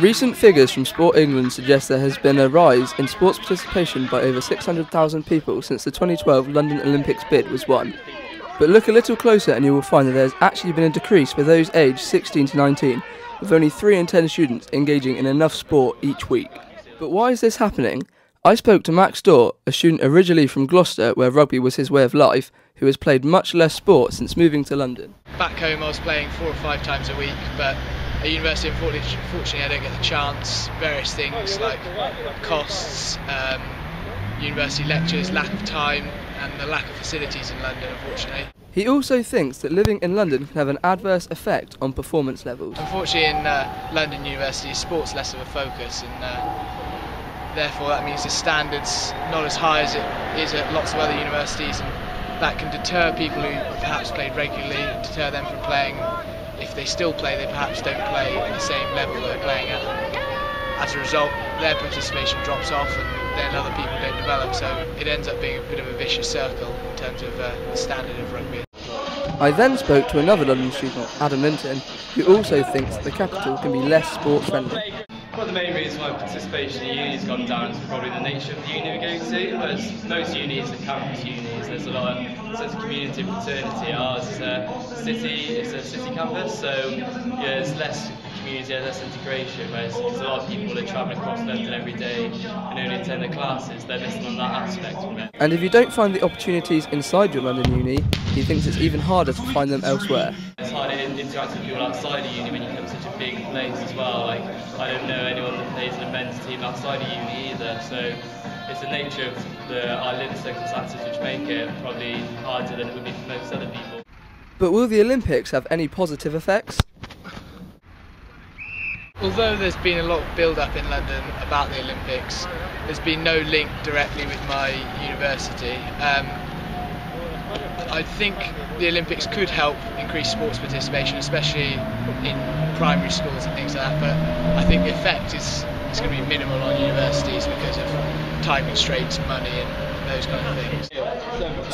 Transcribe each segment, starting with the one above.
Recent figures from Sport England suggest there has been a rise in sports participation by over 600,000 people since the 2012 London Olympics bid was won. But look a little closer and you will find that there has actually been a decrease for those aged 16 to 19, with only 3 in 10 students engaging in enough sport each week. But why is this happening? I spoke to Max Dorr, a student originally from Gloucester, where rugby was his way of life, who has played much less sport since moving to London. Back home I was playing 4 or 5 times a week, but at university unfortunately I don't get the chance. Various things like costs, university lectures, lack of time and the lack of facilities in London, unfortunately. He also thinks that living in London can have an adverse effect on performance levels. Unfortunately in London University sport's less of a focus, and therefore that means the standards not as high as it is at lots of other universities, and that can deter people who perhaps played regularly, deter them from playing. If they still play, they perhaps don't play at the same level they're playing at. As a result, their participation drops off and then other people don't develop, so it ends up being a bit of a vicious circle in terms of the standard of rugby. I then spoke to another London student, Adam Linton, who also thinks the capital can be less sport friendly. One of the main reasons why participation in uni has gone down is probably the nature of the uni we're going to. Whereas most unis are campus unis, there's a lot of sense of community and fraternity. Ours is a city campus, so yeah, there's less community, less integration. Whereas because a lot of people are travelling across London every day and only attend their classes, they're missing on that aspect of it. And if you don't find the opportunities inside your London uni, he thinks it's even harder to find them elsewhere. It's hard to interact with people outside of uni when you come to such a big place as well. Like, I don't know anyone that plays in a men's team outside of uni either, so it's the nature of our living circumstances which make it probably harder than it would be for most other people. But will the Olympics have any positive effects? Although there's been a lot of build-up in London about the Olympics, there's been no link directly with my university. I think the Olympics could help increase sports participation, especially in primary schools and things like that, but I think the effect is going to be minimal on universities because of time constraints, money and those kind of things.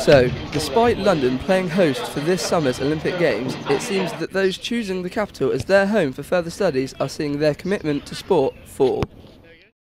So, despite London playing host for this summer's Olympic Games, it seems that those choosing the capital as their home for further studies are seeing their commitment to sport fall.